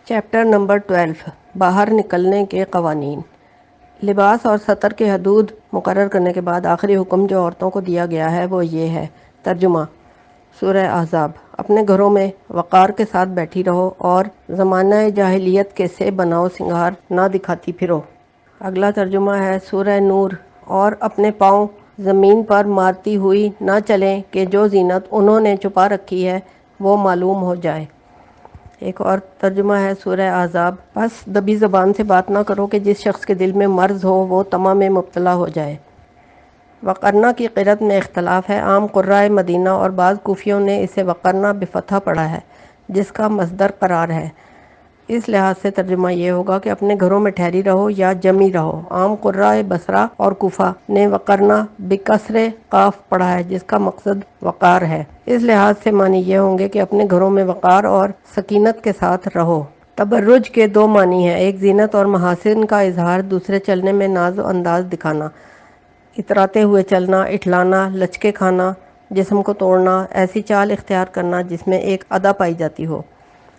Chapter number 12 باہر نکلنے کے قوانین۔ لباس اور سطر کے حدود مقرر کرنے کے بعد آخری حکم جو عورتوں کو دیا گیا ہے وہ یہ ہے۔ ترجمہ سورہ احزاب۔ اپنے گھروں میں وقار کے ساتھ بیٹھی رہو اور زمانہ جاہلیت کے سے بناؤ سنگار نہ دکھاتی پھرو۔ اگلا ترجمہ ہے سورہ نور۔ اور اپنے پاؤں زمین پر مارتی ہوئی نہ چلیں کہ جو زینت انہوں نے چھپا رکھی ہے وہ معلوم ہو جائے۔ ایک اور ترجمہ ہے سورہ احزاب۔ بس دبی زبان سے بات نہ کرو کہ جس شخص کے دل میں مرض ہو وہ طمع میں مبتلا ہو جائے۔ وقرنا کی قرأت میں اختلاف ہے۔ عام قراء مدینہ اور بعض کوفیوں نے اسے وقرنا بفتح پڑھا ہے جس کا مصدر قرار ہے۔ اس لحاظ سے ترجمہ یہ ہوگا کہ اپنے گھروں میں ٹھہری رہو یا جمی رہو۔ عام قراء بصرہ اور کوفہ نے وقرنا بکسر قاف پڑھا ہے جس کا مقصد وقار ہے۔ اس لحاظ سے معنی یہ ہوں گے کہ اپنے گھروں میں وقار اور سکینت کے ساتھ رہو۔ تبرج کے دو معنی ہیں، ایک زینت اور محاسن کا اظہار، دوسرے چلنے میں ناز و انداز دکھانا، اتراتے ہوئے چلنا، اٹھلانا، لچکے کھانا، جسم کو توڑنا، ایسی چال اختیار کرنا جس میں ایک ادا پائی جاتی ہو۔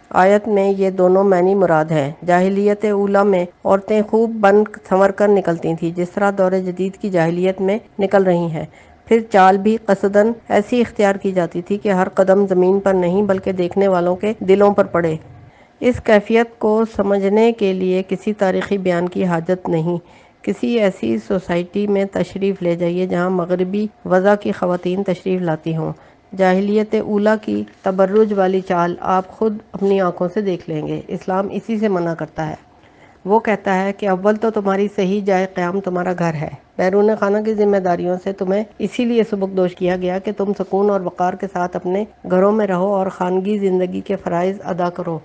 آیت میں یہ دونوں معنی مراد ہیں۔ جاہلیت اولیٰ میں عورتیں خوب بن سنور کر نکلتی تھیں جس طرح دور جدید کی جاہلیت میں نکل رہی ہیں۔ پھر چال بھی قصداً ایسی اختیار کی جاتی تھی کہ ہر قدم زمین پر نہیں بلکہ دیکھنے والوں کے دلوں پر پڑے۔ اس کیفیت کو سمجھنے کے لیے کسی تاریخی بیان کی حاجت نہیں۔ کسی ایسی سوسائٹی میں تشریف لے جائیے جہاں مغربی وضع کی خواتین تشریف لاتی ہوں۔ جاہلیت اولیٰ کی تبرج والی چال آپ خود اپنی آنکھوں سے دیکھ لیں گے۔ اسلام اسی سے منع کرتا ہے۔ وہ کہتا ہے کہ اول تو تمہاری صحیح جائے قیام تمہارا گھر ہے۔ بیرون خانہ کی ذمہ داریوں سے تمہیں اسی لیے سبکدوش کیا گیا کہ تم سکون اور وقار کے ساتھ اپنے گھروں میں رہو اور خانگی زندگی کے فرائض ادا کرو۔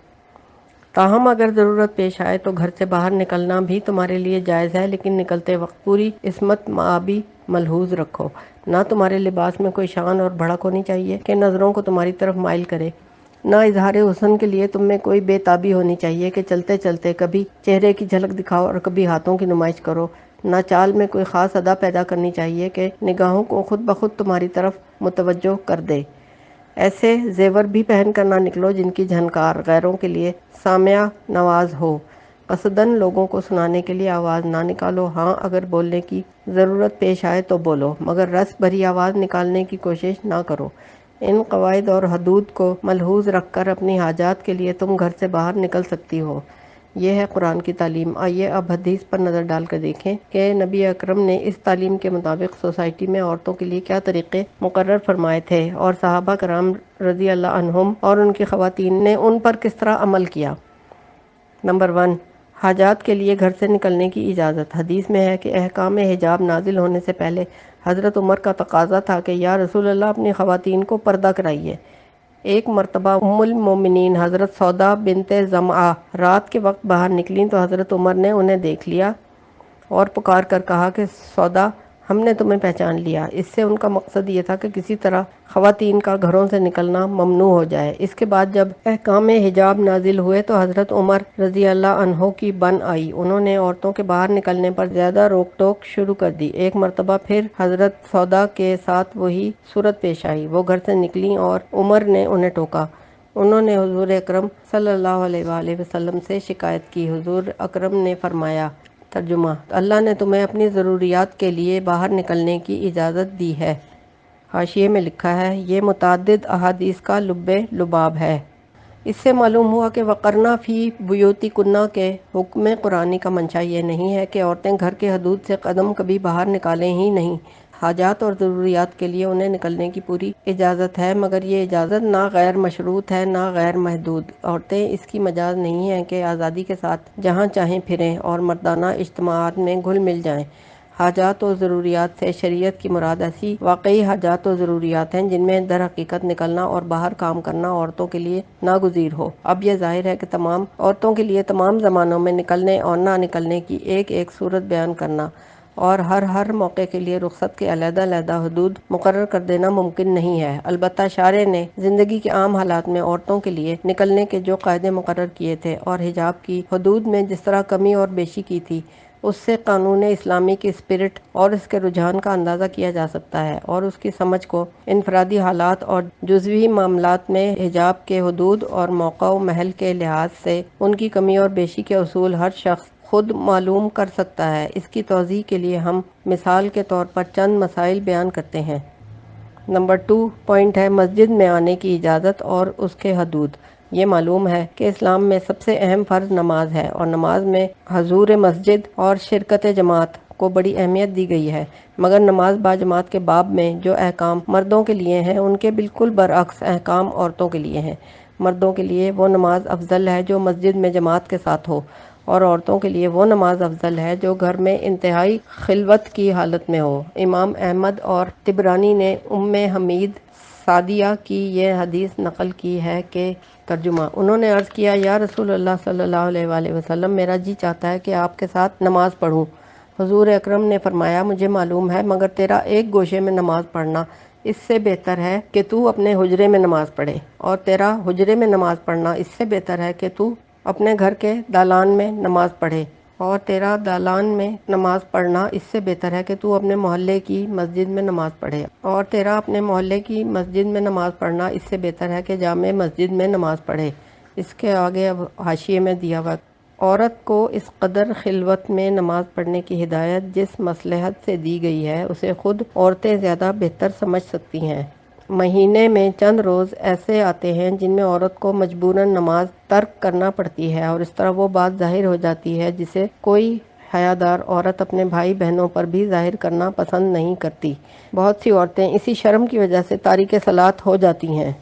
تاہم اگر ضرورت پیش آئے تو گھر سے باہر نکلنا بھی تمہارے لیے جائز ہے، لیکن نکلتے وقت پوری عصمت مآبی ملحوظ رکھو۔ نہ تمہارے لباس میں کوئی شان اور بھڑک ہونی چاہیے کہ نظروں کو تمہاری طرف مائل کرے۔ نہ اظہار حسن کے لیے تم میں کوئی بے تابی ہونی چاہیے کہ چلتے چلتے کبھی چہرے کی جھلک دکھاؤ اور کبھی ہاتھوں کی نمائش کرو۔ نہ چال میں کوئی خاص ادا پیدا کرنی چاہیے کہ نگاہوں کو خود بخود تمہاری طرف متوجہ کر دے۔ ایسے زیور بھی پہن کر نہ نکلو جن کی جھنکار غیروں کے لیے سامع نواز ہو۔ قصداً لوگوں کو سنانے کے لیے آواز نہ نکالو۔ ہاں اگر بولنے کی ضرورت پیش آئے تو بولو، مگر رس بھری آواز نکالنے کی کوشش نہ کرو۔ ان قواعد اور حدود کو ملحوظ رکھ کر اپنی حاجات کے لیے تم گھر سے باہر نکل سکتی ہو۔ یہ ہے قرآن کی تعلیم۔ آئیے اب حدیث پر نظر ڈال کر دیکھیں کہ نبی اکرم نے اس تعلیم کے مطابق سوسائٹی میں عورتوں کے لیے کیا طریقے مقرر فرمائے تھے اور صحابہ کرام رضی اللہ عنہم اور ان کی خواتین نے ان پر کس طرح عمل کیا۔ نمبر 1، حاجات کے لیے گھر سے نکلنے کی اجازت۔ حدیث میں ہے کہ احکام حجاب نازل ہونے سے پہلے حضرت عمر کا تقاضا تھا کہ یا رسول اللہ اپنی خواتین کو پردہ کرائیے۔ ایک مرتبہ ام المومنین حضرت سودا بنت زمعہ رات کے وقت باہر نکلیں تو حضرت عمر نے انہیں دیکھ لیا اور پکار کر کہا کہ سودا، ہم نے تمہیں پہچان لیا۔ اس سے ان کا مقصد یہ تھا کہ کسی طرح خواتین کا گھروں سے نکلنا ممنوع ہو جائے۔ اس کے بعد جب احکام حجاب نازل ہوئے تو حضرت عمر رضی اللہ عنہ کی بن آئی۔ انہوں نے عورتوں کے باہر نکلنے پر زیادہ روک ٹوک شروع کر دی۔ ایک مرتبہ پھر حضرت سودا کے ساتھ وہی صورت پیش آئی۔ وہ گھر سے نکلیں اور عمر نے انہیں ٹوکا۔ انہوں نے حضور اکرم صلی اللہ علیہ وآلہ وسلم سے شکایت کی۔ حضور اکرم نے فرمایا، ترجمہ اللہ نے تمہیں اپنی ضروریات کے لیے باہر نکلنے کی اجازت دی ہے۔ حاشیے میں لکھا ہے یہ متعدد احادیث کا لب لباب ہے۔ اس سے معلوم ہوا کہ وقرنا فی بیوتکن کے حکم قرآنی کا منشا یہ نہیں ہے کہ عورتیں گھر کے حدود سے قدم کبھی باہر نکالیں ہی نہیں۔ حاجات اور ضروریات کے لیے انہیں نکلنے کی پوری اجازت ہے، مگر یہ اجازت نہ غیر مشروط ہے نہ غیر محدود۔ عورتیں اس کی مجاز نہیں ہیں کہ آزادی کے ساتھ جہاں چاہیں پھریں اور مردانہ اجتماعات میں گھل مل جائیں۔ حاجات و ضروریات سے شریعت کی مراد ایسی واقعی حاجات و ضروریات ہیں جن میں در حقیقت نکلنا اور باہر کام کرنا عورتوں کے لیے ناگزیر ہو۔ اب یہ ظاہر ہے کہ تمام عورتوں کے لیے تمام زمانوں میں نکلنے اور نہ نکلنے کی ایک ایک صورت بیان کرنا اور ہر موقع کے لیے رخصت کے علیحدہ علیحدہ حدود مقرر کر دینا ممکن نہیں ہے۔ البتہ شارع نے زندگی کے عام حالات میں عورتوں کے لیے نکلنے کے جو قاعدے مقرر کیے تھے اور حجاب کی حدود میں جس طرح کمی اور بیشی کی تھی، اس سے قانون اسلامی کی اسپرٹ اور اس کے رجحان کا اندازہ کیا جا سکتا ہے، اور اس کی سمجھ کو انفرادی حالات اور جزوی معاملات میں حجاب کے حدود اور موقع و محل کے لحاظ سے ان کی کمی اور بیشی کے اصول ہر شخص خود معلوم کر سکتا ہے۔ اس کی توضیح کے لیے ہم مثال کے طور پر چند مسائل بیان کرتے ہیں۔ نمبر 2 پوائنٹ ہے مسجد میں آنے کی اجازت اور اس کے حدود۔ یہ معلوم ہے کہ اسلام میں سب سے اہم فرض نماز ہے، اور نماز میں حضور مسجد اور شرکت جماعت کو بڑی اہمیت دی گئی ہے، مگر نماز باجماعت کے باب میں جو احکام مردوں کے لیے ہیں ان کے بالکل برعکس احکام عورتوں کے لیے ہیں۔ مردوں کے لیے وہ نماز افضل ہے جو مسجد میں جماعت کے ساتھ ہو، اور عورتوں کے لیے وہ نماز افضل ہے جو گھر میں انتہائی خلوت کی حالت میں ہو۔ امام احمد اور طبرانی نے ام حمید سعدیہ کی یہ حدیث نقل کی ہے کہ ترجمہ انہوں نے عرض کیا، یا رسول اللہ صلی اللہ علیہ وآلہ وسلم، میرا جی چاہتا ہے کہ آپ کے ساتھ نماز پڑھوں۔ حضور اکرم نے فرمایا، مجھے معلوم ہے، مگر تیرا ایک گوشے میں نماز پڑھنا اس سے بہتر ہے کہ تو اپنے حجرے میں نماز پڑھے، اور تیرا حجرے میں نماز پڑھنا اس سے بہتر ہے کہ تو اپنے گھر کے دالان میں نماز پڑھے، اور تیرا دالان میں نماز پڑھنا اس سے بہتر ہے کہ تو اپنے محلے کی مسجد میں نماز پڑھے، اور تیرا اپنے محلے کی مسجد میں نماز پڑھنا اس سے بہتر ہے کہ جامع مسجد میں نماز پڑھے۔ اس کے آگے اب حاشیے میں دیا ہوا، عورت کو اس قدر خلوت میں نماز پڑھنے کی ہدایت جس مصلحت سے دی گئی ہے اسے خود عورتیں زیادہ بہتر سمجھ سکتی ہیں۔ مہینے میں چند روز ایسے آتے ہیں جن میں عورت کو مجبوراً نماز ترک کرنا پڑتی ہے، اور اس طرح وہ بات ظاہر ہو جاتی ہے جسے کوئی حیادار عورت اپنے بھائی بہنوں پر بھی ظاہر کرنا پسند نہیں کرتی۔ بہت سی عورتیں اسی شرم کی وجہ سے تارک صلاۃ ہو جاتی ہیں۔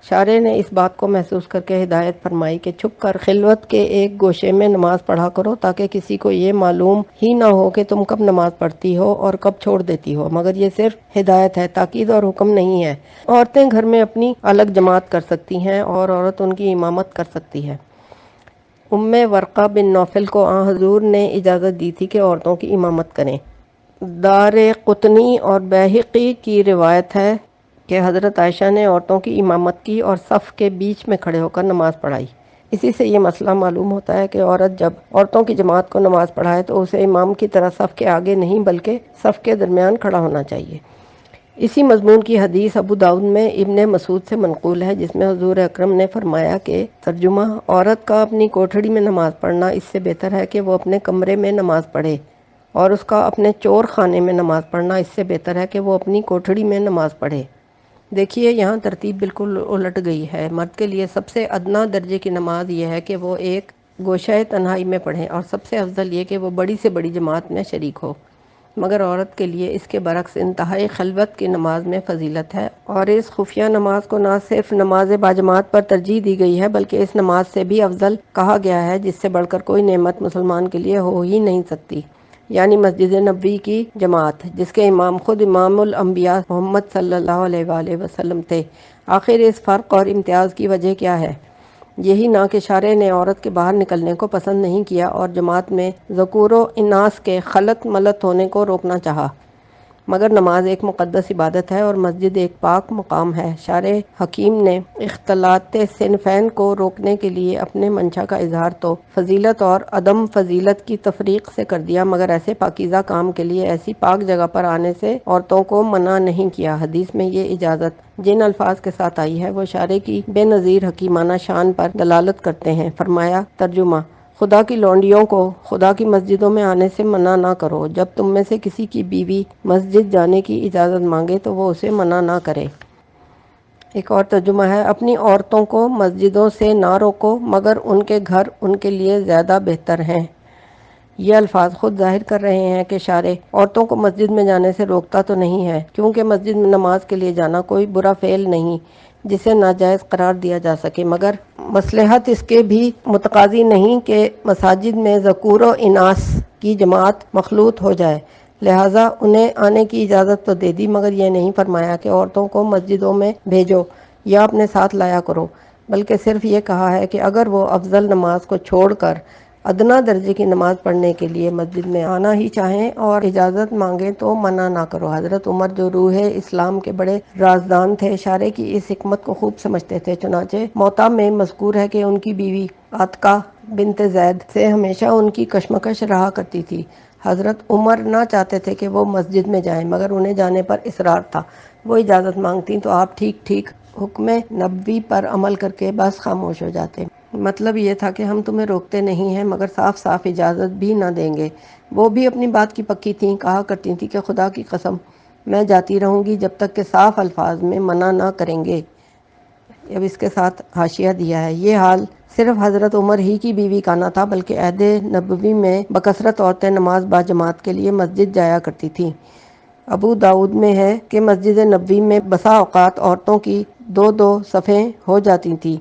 شارع نے اس بات کو محسوس کر کے ہدایت فرمائی کہ چھپ کر خلوت کے ایک گوشے میں نماز پڑھا کرو، تاکہ کسی کو یہ معلوم ہی نہ ہو کہ تم کب نماز پڑھتی ہو اور کب چھوڑ دیتی ہو، مگر یہ صرف ہدایت ہے، تاکید اور حکم نہیں ہے۔ عورتیں گھر میں اپنی الگ جماعت کر سکتی ہیں، اور عورت ان کی امامت کر سکتی ہے۔ ام ورقہ بن نوفل کو آن حضور نے اجازت دی تھی کہ عورتوں کی امامت کریں۔ دارقطنی اور بیہقی کی روایت ہے کہ حضرت عائشہ نے عورتوں کی امامت کی اور صف کے بیچ میں کھڑے ہو کر نماز پڑھائی۔ اسی سے یہ مسئلہ معلوم ہوتا ہے کہ عورت جب عورتوں کی جماعت کو نماز پڑھائے تو اسے امام کی طرح صف کے آگے نہیں بلکہ صف کے درمیان کھڑا ہونا چاہیے۔ اسی مضمون کی حدیث ابو داؤد میں ابن مسعود سے منقول ہے، جس میں حضور اکرم نے فرمایا کہ ترجمہ عورت کا اپنی کوٹھڑی میں نماز پڑھنا اس سے بہتر ہے کہ وہ اپنے کمرے میں نماز پڑھے، اور اس کا اپنے چور خانے میں نماز پڑھنا اس سے بہتر ہے کہ وہ اپنی کوٹھڑی میں نماز پڑھے۔ دیکھیے یہاں ترتیب بالکل الٹ گئی ہے۔ مرد کے لیے سب سے ادنا درجے کی نماز یہ ہے کہ وہ ایک گوشہ تنہائی میں پڑھے، اور سب سے افضل یہ کہ وہ بڑی سے بڑی جماعت میں شریک ہو، مگر عورت کے لیے اس کے برعکس انتہائی خلوت کی نماز میں فضیلت ہے، اور اس خفیہ نماز کو نہ صرف نماز باجماعت پر ترجیح دی گئی ہے بلکہ اس نماز سے بھی افضل کہا گیا ہے جس سے بڑھ کر کوئی نعمت مسلمان کے لیے ہو ہی نہیں سکتی، یعنی مسجد نبوی کی جماعت، جس کے امام خود امام الانبیاء محمد صلی اللہ علیہ وآلہ وسلم تھے۔ آخر اس فرق اور امتیاز کی وجہ کیا ہے؟ یہی نہ کہ شارع نے عورت کے باہر نکلنے کو پسند نہیں کیا اور جماعت میں ذکور و اناث کے خلط ملط ہونے کو روکنا چاہا، مگر نماز ایک مقدس عبادت ہے اور مسجد ایک پاک مقام ہے۔ شارع حکیم نے اختلاط صنفین کو روکنے کے لیے اپنے منشا کا اظہار تو فضیلت اور عدم فضیلت کی تفریق سے کر دیا، مگر ایسے پاکیزہ کام کے لیے ایسی پاک جگہ پر آنے سے عورتوں کو منع نہیں کیا۔ حدیث میں یہ اجازت جن الفاظ کے ساتھ آئی ہے وہ شارع کی بے نظیر حکیمانہ شان پر دلالت کرتے ہیں۔ فرمایا ترجمہ خدا کی لونڈیوں کو خدا کی مسجدوں میں آنے سے منع نہ کرو، جب تم میں سے کسی کی بیوی مسجد جانے کی اجازت مانگے تو وہ اسے منع نہ کرے۔ ایک اور ترجمہ ہے، اپنی عورتوں کو مسجدوں سے نہ روکو مگر ان کے گھر ان کے لیے زیادہ بہتر ہیں۔ یہ الفاظ خود ظاہر کر رہے ہیں کہ شارع عورتوں کو مسجد میں جانے سے روکتا تو نہیں ہے، کیونکہ مسجد میں نماز کے لیے جانا کوئی برا فعل نہیں جسے ناجائز قرار دیا جا سکے، مگر مصلحت اس کے بھی متقاضی نہیں کہ مساجد میں ذکور و اناث کی جماعت مخلوط ہو جائے، لہٰذا انہیں آنے کی اجازت تو دے دی، مگر یہ نہیں فرمایا کہ عورتوں کو مسجدوں میں بھیجو یا اپنے ساتھ لایا کرو، بلکہ صرف یہ کہا ہے کہ اگر وہ افضل نماز کو چھوڑ کر ادنا درجے کی نماز پڑھنے کے لیے مسجد میں آنا ہی چاہیں اور اجازت مانگیں تو منع نہ کرو۔ حضرت عمر جو روح اسلام کے بڑے رازدان تھے، شارع کی اس حکمت کو خوب سمجھتے تھے، چنانچہ موطا میں مذکور ہے کہ ان کی بیوی عاتقہ بنت زید سے ہمیشہ ان کی کشمکش رہا کرتی تھی۔ حضرت عمر نہ چاہتے تھے کہ وہ مسجد میں جائیں، مگر انہیں جانے پر اصرار تھا۔ وہ اجازت مانگتی تو آپ ٹھیک ٹھیک حکم نبوی پر عمل کر کے بس خاموش ہو جاتے۔ مطلب یہ تھا کہ ہم تمہیں روکتے نہیں ہیں، مگر صاف صاف اجازت بھی نہ دیں گے۔ وہ بھی اپنی بات کی پکی تھیں، کہا کرتی تھیں کہ خدا کی قسم میں جاتی رہوں گی جب تک کہ صاف الفاظ میں منع نہ کریں گے۔ اب اس کے ساتھ حاشیہ دیا ہے، یہ حال صرف حضرت عمر ہی کی بیوی کا نہ تھا، بلکہ عہد نبوی میں بکثرت عورتیں نماز با جماعت کے لیے مسجد جایا کرتی تھیں۔ ابو داؤد میں ہے کہ مسجد نبوی میں بسا اوقات عورتوں کی دو دو صفیں ہو جاتی تھیں۔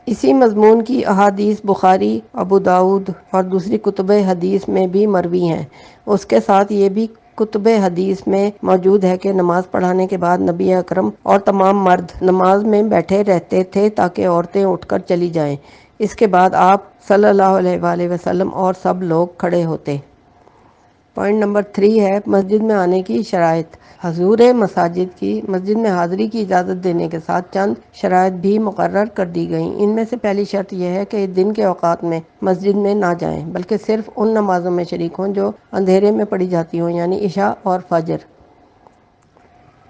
اسی مضمون کی احادیث بخاری، ابو داؤد اور دوسری کتب حدیث میں بھی مروی ہیں۔ اس کے ساتھ یہ بھی کتب حدیث میں موجود ہے کہ نماز پڑھانے کے بعد نبی اکرم اور تمام مرد نماز میں بیٹھے رہتے تھے تاکہ عورتیں اٹھ کر چلی جائیں۔ اس کے بعد آپ صلی اللہ علیہ وآلہ وسلم اور سب لوگ کھڑے ہوتے۔ پوائنٹ نمبر 3 ہے مسجد میں آنے کی شرائط۔ حضور مساجد کی مسجد میں حاضری کی اجازت دینے کے ساتھ چند شرائط بھی مقرر کر دی گئیں۔ ان میں سے پہلی شرط یہ ہے کہ دن کے اوقات میں مسجد میں نہ جائیں، بلکہ صرف ان نمازوں میں شریک ہوں جو اندھیرے میں پڑھی جاتی ہوں، یعنی عشاء اور فجر۔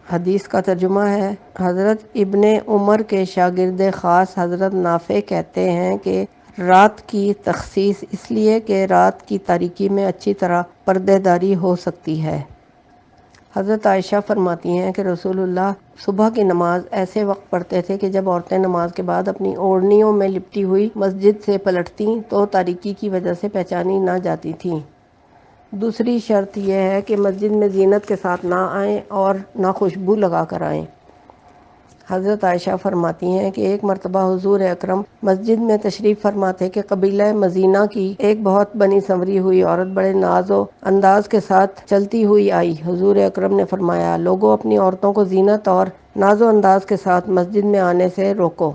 حدیث کا ترجمہ ہے، حضرت ابن عمر کے شاگرد خاص حضرت نافع کہتے ہیں کہ رات کی تخصیص اس لیے کہ رات کی تاریکی میں اچھی طرح پردہ داری ہو سکتی ہے۔ حضرت عائشہ فرماتی ہیں کہ رسول اللہ صبح کی نماز ایسے وقت پڑھتے تھے کہ جب عورتیں نماز کے بعد اپنی اوڑھنیوں میں لپٹی ہوئی مسجد سے پلٹتیں تو تاریکی کی وجہ سے پہچانی نہ جاتی تھیں۔ دوسری شرط یہ ہے کہ مسجد میں زینت کے ساتھ نہ آئیں اور نہ خوشبو لگا کر آئیں۔ حضرت عائشہ فرماتی ہیں کہ ایک مرتبہ حضور اکرم مسجد میں تشریف فرما تھے کہ قبیلہ مزینہ کی ایک بہت بنی سنوری ہوئی عورت بڑے ناز و انداز کے ساتھ چلتی ہوئی آئی۔ حضور اکرم نے فرمایا، لوگوں اپنی عورتوں کو زینت اور ناز و انداز کے ساتھ مسجد میں آنے سے روکو۔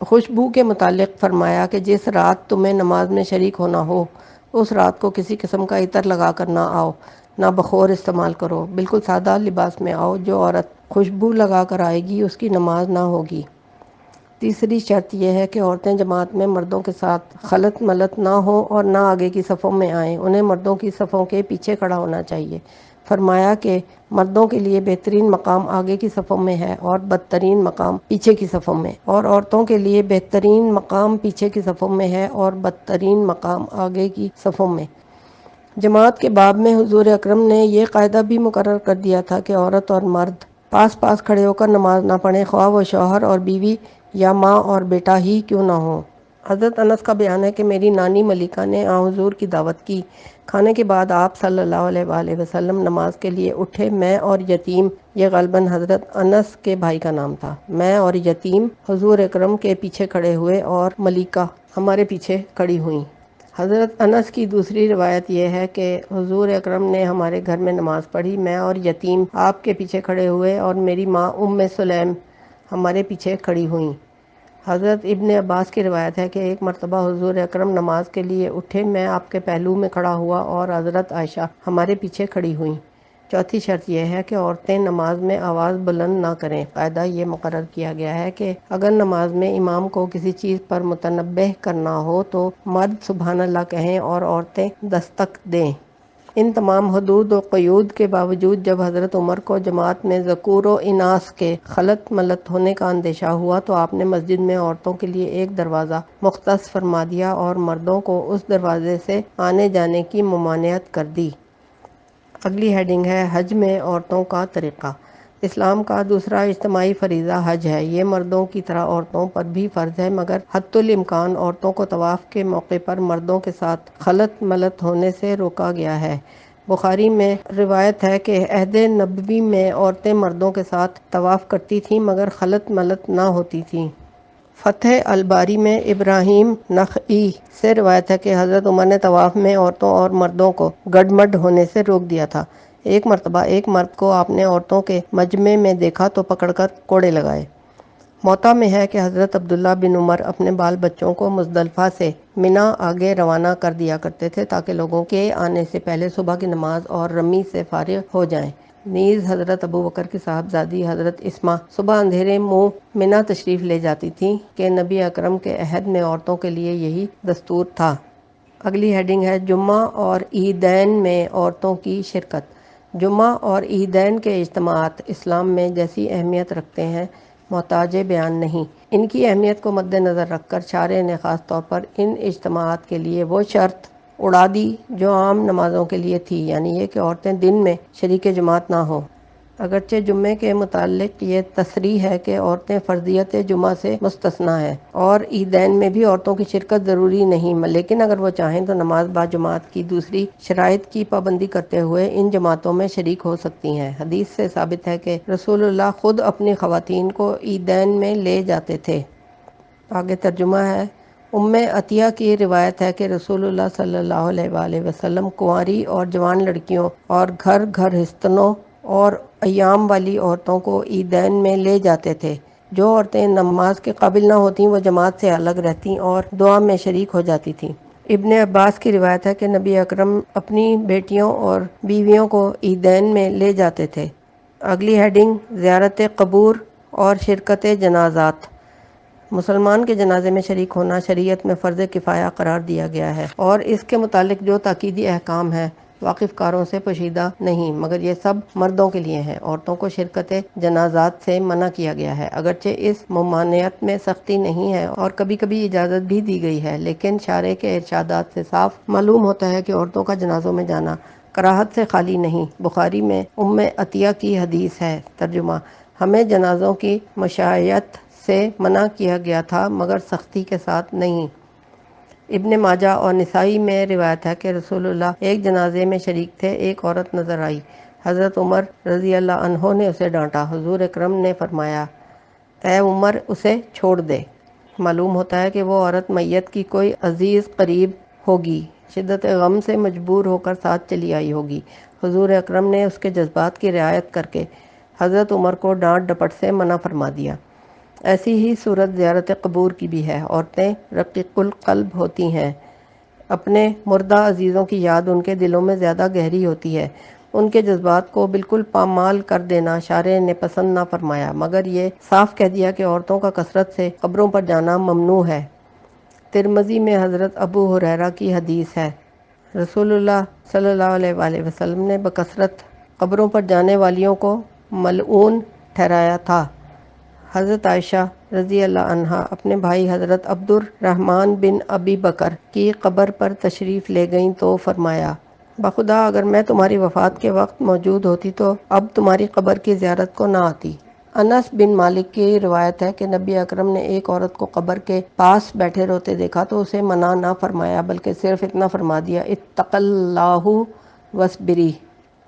خوشبو کے متعلق فرمایا کہ جس رات تمہیں نماز میں شریک ہونا ہو اس رات کو کسی قسم کا عطر لگا کر نہ آؤ، نہ بخور استعمال کرو، بالکل سادہ لباس میں آؤ۔ جو عورت خوشبو لگا کر آئے گی اس کی نماز نہ ہوگی۔ تیسری شرط یہ ہے کہ عورتیں جماعت میں مردوں کے ساتھ خلط ملط نہ ہوں اور نہ آگے کی صفوں میں آئیں، انہیں مردوں کی صفوں کے پیچھے کھڑا ہونا چاہیے۔ فرمایا کہ مردوں کے لیے بہترین مقام آگے کی صفوں میں ہے اور بدترین مقام پیچھے کی صفوں میں، اور عورتوں کے لیے بہترین مقام پیچھے کی صفوں میں ہے اور بدترین مقام آگے کی صفوں میں۔ جماعت کے باب میں حضور اکرم نے یہ قاعدہ بھی مقرر کر دیا تھا کہ عورت اور مرد پاس پاس کھڑے ہو کر نماز نہ پڑھیں، خواہ وہ شوہر اور بیوی یا ماں اور بیٹا ہی کیوں نہ ہوں۔ حضرت انس کا بیان ہے کہ میری نانی ملیکہ نے حضور کی دعوت کی۔ کھانے کے بعد آپ صلی اللہ علیہ وآلہ وسلم نماز کے لیے اٹھے۔ میں اور یتیم، یہ غالباً حضرت انس کے بھائی کا نام تھا، میں اور یتیم حضور اکرم کے پیچھے کھڑے ہوئے اور ملیکہ ہمارے پیچھے کھڑی ہوئیں۔ حضرت انس کی دوسری روایت یہ ہے کہ حضور اکرم نے ہمارے گھر میں نماز پڑھی، میں اور یتیم آپ کے پیچھے کھڑے ہوئے اور میری ماں ام سلیم ہمارے پیچھے کھڑی ہوئیں۔ حضرت ابن عباس کی روایت ہے کہ ایک مرتبہ حضور اکرم نماز کے لیے اٹھے، میں آپ کے پہلو میں کھڑا ہوا اور حضرت عائشہ ہمارے پیچھے کھڑی ہوئیں۔ چوتھی شرط یہ ہے کہ عورتیں نماز میں آواز بلند نہ کریں۔ قاعدہ یہ مقرر کیا گیا ہے کہ اگر نماز میں امام کو کسی چیز پر متنبہ کرنا ہو تو مرد سبحان اللہ کہیں اور عورتیں دستک دیں۔ ان تمام حدود و قیود کے باوجود جب حضرت عمر کو جماعت میں ذکور و اناث کے خلط ملط ہونے کا اندیشہ ہوا تو آپ نے مسجد میں عورتوں کے لیے ایک دروازہ مختص فرما دیا اور مردوں کو اس دروازے سے آنے جانے کی ممانعت کر دی۔ اگلی ہیڈنگ ہے حج میں عورتوں کا طریقہ۔ اسلام کا دوسرا اجتماعی فریضہ حج ہے۔ یہ مردوں کی طرح عورتوں پر بھی فرض ہے، مگر حتی الامکان عورتوں کو طواف کے موقع پر مردوں کے ساتھ خلط ملط ہونے سے روکا گیا ہے۔ بخاری میں روایت ہے کہ عہد نبوی میں عورتیں مردوں کے ساتھ طواف کرتی تھیں مگر خلط ملط نہ ہوتی تھیں۔ فتح الباری میں ابراہیم نخعی سے روایت ہے کہ حضرت عمر نے طواف میں عورتوں اور مردوں کو گڈمڈ ہونے سے روک دیا تھا۔ ایک مرتبہ ایک مرد کو آپ نے عورتوں کے مجمع میں دیکھا تو پکڑ کر کوڑے لگائے۔ موطا میں ہے کہ حضرت عبداللہ بن عمر اپنے بال بچوں کو مزدلفہ سے منی آگے روانہ کر دیا کرتے تھے تاکہ لوگوں کے آنے سے پہلے صبح کی نماز اور رمی سے فارغ ہو جائیں۔ نیز حضرت ابوبکر کی صاحبزادی حضرت اسماء صبح اندھیرے منہ منی تشریف لے جاتی تھیں کہ نبی اکرم کے عہد میں عورتوں کے لیے یہی دستور تھا۔ اگلی ہیڈنگ ہے جمعہ اور عیدین میں عورتوں کی شرکت۔ جمعہ اور عیدین کے اجتماعات اسلام میں جیسی اہمیت رکھتے ہیں محتاج بیان نہیں۔ ان کی اہمیت کو مد نظر رکھ کر شارع نے خاص طور پر ان اجتماعات کے لیے وہ شرط اڑا دی جو عام نمازوں کے لیے تھی، یعنی یہ کہ عورتیں دن میں شریک جماعت نہ ہوں۔ اگرچہ جمعے کے متعلق یہ تصریح ہے کہ عورتیں فرضیت جمعہ سے مستثنیٰ ہیں اور عیدین میں بھی عورتوں کی شرکت ضروری نہیں، لیکن اگر وہ چاہیں تو نماز با جماعت کی دوسری شرائط کی پابندی کرتے ہوئے ان جماعتوں میں شریک ہو سکتی ہیں۔ حدیث سے ثابت ہے کہ رسول اللہ خود اپنی خواتین کو عیدین میں لے جاتے تھے۔ آگے ترجمہ ہے۔ عطیہ کی روایت ہے کہ رسول اللہ صلی اللہ علیہ وآلہ وسلم کنواری اور جوان لڑکیوں اور گھر گھرستنوں اور ایام والی عورتوں کو عیدین میں لے جاتے تھے۔ جو عورتیں نماز کے قابل نہ ہوتیں وہ جماعت سے الگ رہتیں اور دعا میں شریک ہو جاتی تھیں۔ ابن عباس کی روایت ہے کہ نبی اکرم اپنی بیٹیوں اور بیویوں کو عیدین میں لے جاتے تھے۔ اگلی ہیڈنگ زیارت قبور اور شرکت جنازات۔ مسلمان کے جنازے میں شریک ہونا شریعت میں فرض کفایہ قرار دیا گیا ہے اور اس کے متعلق جو تاکیدی احکام ہیں واقف کاروں سے پوشیدہ نہیں، مگر یہ سب مردوں کے لیے ہیں۔ عورتوں کو شرکت جنازات سے منع کیا گیا ہے، اگرچہ اس ممانعت میں سختی نہیں ہے اور کبھی کبھی اجازت بھی دی گئی ہے، لیکن شارع کے ارشادات سے صاف معلوم ہوتا ہے کہ عورتوں کا جنازوں میں جانا کراہت سے خالی نہیں۔ بخاری میں عطیہ کی حدیث ہے۔ ترجمہ: ہمیں جنازوں کی مشایعت سے منع کیا گیا تھا مگر سختی کے ساتھ نہیں۔ ابن ماجہ اور نسائی میں روایت ہے کہ رسول اللہ ایک جنازے میں شریک تھے۔ ایک عورت نظر آئی، حضرت عمر رضی اللہ عنہ نے اسے ڈانٹا۔ حضور اکرم نے فرمایا، اے عمر اسے چھوڑ دے۔ معلوم ہوتا ہے کہ وہ عورت میت کی کوئی عزیز قریب ہوگی، شدت غم سے مجبور ہو کر ساتھ چلی آئی ہوگی۔ حضور اکرم نے اس کے جذبات کی رعایت کر کے حضرت عمر کو ڈانٹ ڈپٹ سے منع فرما دیا۔ ایسی ہی صورت زیارت قبور کی بھی ہے۔ عورتیں رقیق القلب ہوتی ہیں، اپنے مردہ عزیزوں کی یاد ان کے دلوں میں زیادہ گہری ہوتی ہے۔ ان کے جذبات کو بالکل پامال کر دینا شارع نے پسند نہ فرمایا، مگر یہ صاف کہہ دیا کہ عورتوں کا کثرت سے قبروں پر جانا ممنوع ہے۔ ترمذی میں حضرت ابو ہریرہ کی حدیث ہے، رسول اللہ صلی اللہ علیہ وآلہ وسلم نے بکثرت قبروں پر جانے والیوں کو ملعون ٹھہرایا تھا۔ حضرت عائشہ رضی اللہ عنہا اپنے بھائی حضرت عبد الرحمن بن ابی بکر کی قبر پر تشریف لے گئیں تو فرمایا، بخدا اگر میں تمہاری وفات کے وقت موجود ہوتی تو اب تمہاری قبر کی زیارت کو نہ آتی۔ انس بن مالک کی روایت ہے کہ نبی اکرم نے ایک عورت کو قبر کے پاس بیٹھے روتے دیکھا تو اسے منع نہ فرمایا بلکہ صرف اتنا فرما دیا، اتق اللہ واصبری،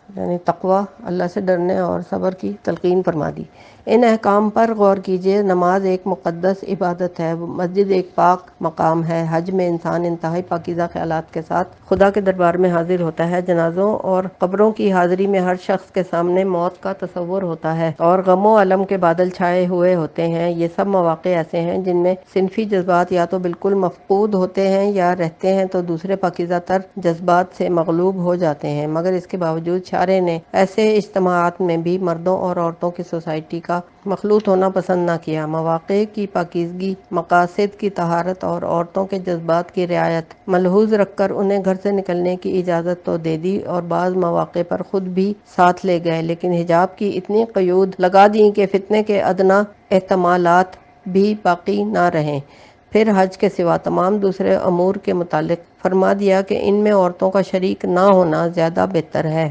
یعنی تقوی، اللہ سے ڈرنے اور صبر کی تلقین فرما دی۔ ان احکام پر غور کیجئے۔ نماز ایک مقدس عبادت ہے، مسجد ایک پاک مقام ہے، حج میں انسان انتہائی پاکیزہ خیالات کے ساتھ خدا کے دربار میں حاضر ہوتا ہے۔ جنازوں اور قبروں کی حاضری میں ہر شخص کے سامنے موت کا تصور ہوتا ہے اور غم و الم کے بادل چھائے ہوئے ہوتے ہیں۔ یہ سب مواقع ایسے ہیں جن میں صنفی جذبات یا تو بالکل مفقود ہوتے ہیں یا رہتے ہیں تو دوسرے پاکیزہ تر جذبات سے مغلوب ہو جاتے ہیں، مگر اس کے باوجود شارع نے ایسے اجتماعات میں بھی مردوں اور عورتوں کی سوسائٹی کا مخلوط ہونا پسند نہ کیا۔ مواقع کی پاکیزگی، مقاصد کی طہارت اور عورتوں کے جذبات کی رعایت ملحوظ رکھ کر انہیں گھر سے نکلنے کی اجازت تو دے دی اور بعض مواقع پر خود بھی ساتھ لے گئے، لیکن حجاب کی اتنی قیود لگا دیں کہ فتنے کے ادنیٰ احتمالات بھی باقی نہ رہیں۔ پھر حج کے سوا تمام دوسرے امور کے متعلق فرما دیا کہ ان میں عورتوں کا شریک نہ ہونا زیادہ بہتر ہے۔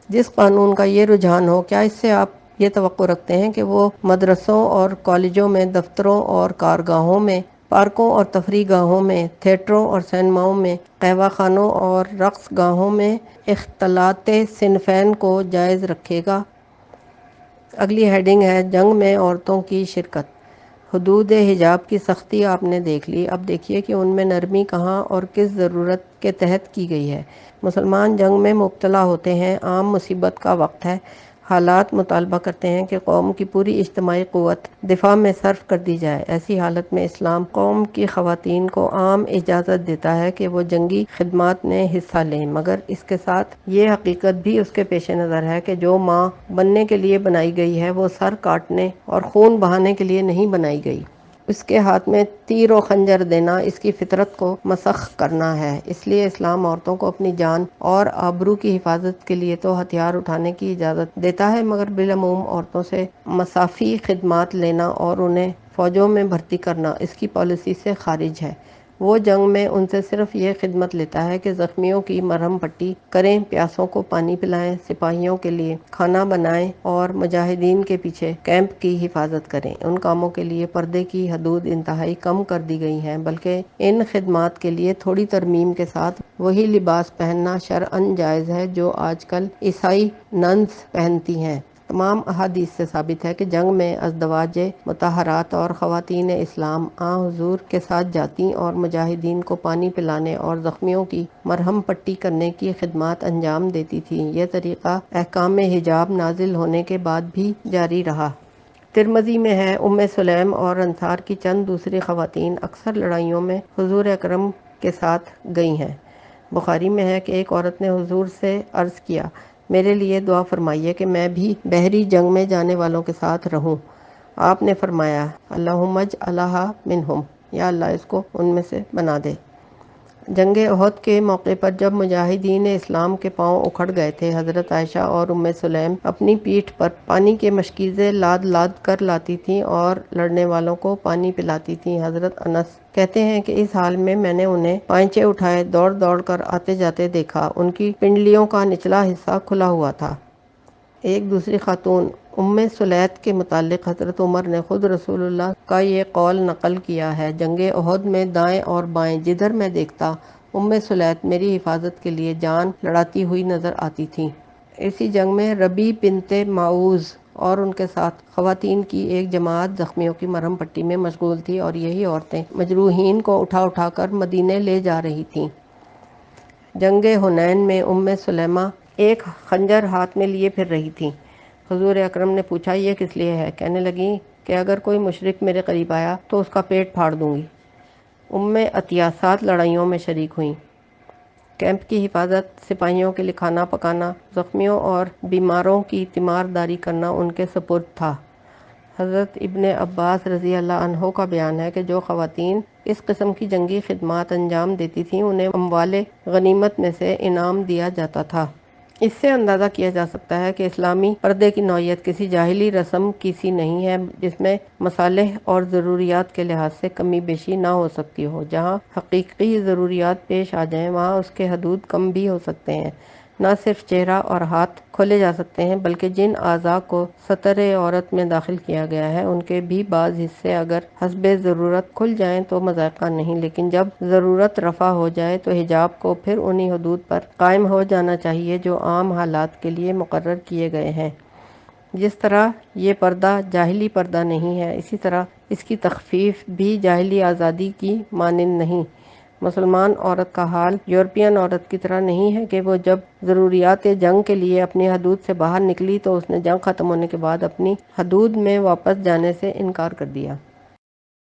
جس قانون کا یہ رجحان ہو، کیا اس سے آپ یہ توقع رکھتے ہیں کہ وہ مدرسوں اور کالجوں میں، دفتروں اور کارگاہوں میں، پارکوں اور تفریح گاہوں میں، تھیٹروں اور سینماؤں میں، قہوہ خانوں اور رقص گاہوں میں اختلاط صنفین کو جائز رکھے گا؟ اگلی ہیڈنگ ہے جنگ میں عورتوں کی شرکت۔ حدود حجاب کی سختی آپ نے دیکھ لی، اب دیکھیے کہ ان میں نرمی کہاں اور کس ضرورت کے تحت کی گئی ہے۔ مسلمان جنگ میں مبتلا ہوتے ہیں، عام مصیبت کا وقت ہے، حالات مطالبہ کرتے ہیں کہ قوم کی پوری اجتماعی قوت دفاع میں صرف کر دی جائے۔ ایسی حالت میں اسلام قوم کی خواتین کو عام اجازت دیتا ہے کہ وہ جنگی خدمات میں حصہ لیں، مگر اس کے ساتھ یہ حقیقت بھی اس کے پیش نظر ہے کہ جو ماں بننے کے لیے بنائی گئی ہے وہ سر کاٹنے اور خون بہانے کے لیے نہیں بنائی گئی۔ اس کے ہاتھ میں تیر و خنجر دینا اس کی فطرت کو مسخ کرنا ہے۔ اس لیے اسلام عورتوں کو اپنی جان اور آبرو کی حفاظت کے لیے تو ہتھیار اٹھانے کی اجازت دیتا ہے، مگر بالعموم عورتوں سے مسافی خدمات لینا اور انہیں فوجوں میں بھرتی کرنا اس کی پالیسی سے خارج ہے۔ وہ جنگ میں ان سے صرف یہ خدمت لیتا ہے کہ زخمیوں کی مرہم پٹی کریں، پیاسوں کو پانی پلائیں، سپاہیوں کے لیے کھانا بنائیں اور مجاہدین کے پیچھے کیمپ کی حفاظت کریں۔ ان کاموں کے لیے پردے کی حدود انتہائی کم کر دی گئی ہیں، بلکہ ان خدمات کے لیے تھوڑی ترمیم کے ساتھ وہی لباس پہننا شرعاً جائز ہے جو آج کل عیسائی ننس پہنتی ہیں۔ تمام احادیث سے ثابت ہے کہ جنگ میں ازدواج مطہرات اور خواتین اسلام حضور کے ساتھ جاتی اور مجاہدین کو پانی پلانے اور زخمیوں کی مرہم پٹی کرنے کی خدمات انجام دیتی تھیں۔ یہ طریقہ احکام حجاب نازل ہونے کے بعد بھی جاری رہا۔ ترمذی میں ہے، سلیم اور انصار کی چند دوسری خواتین اکثر لڑائیوں میں حضور اکرم کے ساتھ گئی ہیں۔ بخاری میں ہے کہ ایک عورت نے حضور سے عرض کیا، میرے لیے دعا فرمائیے کہ میں بھی بحری جنگ میں جانے والوں کے ساتھ رہوں۔ آپ نے فرمایا، اللہم اجعلھا منہم، یا اللہ اس کو ان میں سے بنا دے۔ جنگ احد کے موقع پر جب مجاہدین اسلام کے پاؤں اکھڑ گئے تھے، حضرت عائشہ اور سلیم اپنی پیٹھ پر پانی کے مشکیزیں لاد لاد کر لاتی تھیں اور لڑنے والوں کو پانی پلاتی تھیں۔ حضرت انس کہتے ہیں کہ اس حال میں میں نے انہیں پائنچے اٹھائے دوڑ دوڑ کر آتے جاتے دیکھا، ان کی پنڈلیوں کا نچلا حصہ کھلا ہوا تھا۔ ایک دوسری خاتون سلیت کے متعلق حضرت عمر نے خود رسول اللہ کا یہ قول نقل کیا ہے، جنگ احد میں دائیں اور بائیں جدھر میں دیکھتا سلیت میری حفاظت کے لیے جان لڑاتی ہوئی نظر آتی تھیں۔ اسی جنگ میں ربیع بنت معوذ اور ان کے ساتھ خواتین کی ایک جماعت زخمیوں کی مرہم پٹی میں مشغول تھی اور یہی عورتیں مجروحین کو اٹھا اٹھا کر مدینے لے جا رہی تھیں۔ جنگ حنین میں سلیمہ ایک خنجر ہاتھ میں لیے پھر رہی تھیں۔ حضور اکرم نے پوچھا، یہ کس لیے ہے؟ کہنے لگیں کہ اگر کوئی مشرک میرے قریب آیا تو اس کا پیٹ پھاڑ دوں گی۔ عطیہ 7 لڑائیوں میں شریک ہوئیں۔ کیمپ کی حفاظت، سپاہیوں کے لیے کھانا پکانا، زخمیوں اور بیماروں کی تیمارداری کرنا ان کے سپرد تھا۔ حضرت ابن عباس رضی اللہ عنہ کا بیان ہے کہ جو خواتین اس قسم کی جنگی خدمات انجام دیتی تھیں انہیں اموال غنیمت میں سے انعام دیا جاتا تھا۔ اس سے اندازہ کیا جا سکتا ہے کہ اسلامی پردے کی نوعیت کسی جاہلی رسم کی سی نہیں ہے جس میں مصالح اور ضروریات کے لحاظ سے کمی بیشی نہ ہو سکتی ہو۔ جہاں حقیقی ضروریات پیش آ جائیں وہاں اس کے حدود کم بھی ہو سکتے ہیں۔ نہ صرف چہرہ اور ہاتھ کھولے جا سکتے ہیں بلکہ جن اعضاء کو ستر عورت میں داخل کیا گیا ہے ان کے بھی بعض حصے اگر حسب ضرورت کھل جائیں تو مضائقہ نہیں، لیکن جب ضرورت رفع ہو جائے تو حجاب کو پھر انہی حدود پر قائم ہو جانا چاہیے جو عام حالات کے لیے مقرر کیے گئے ہیں۔ جس طرح یہ پردہ جاہلی پردہ نہیں ہے، اسی طرح اس کی تخفیف بھی جاہلی آزادی کی مانند نہیں۔ مسلمان عورت کا حال یورپین عورت کی طرح نہیں ہے کہ وہ جب ضروریات جنگ کے لیے اپنی حدود سے باہر نکلی تو اس نے جنگ ختم ہونے کے بعد اپنی حدود میں واپس جانے سے انکار کر دیا۔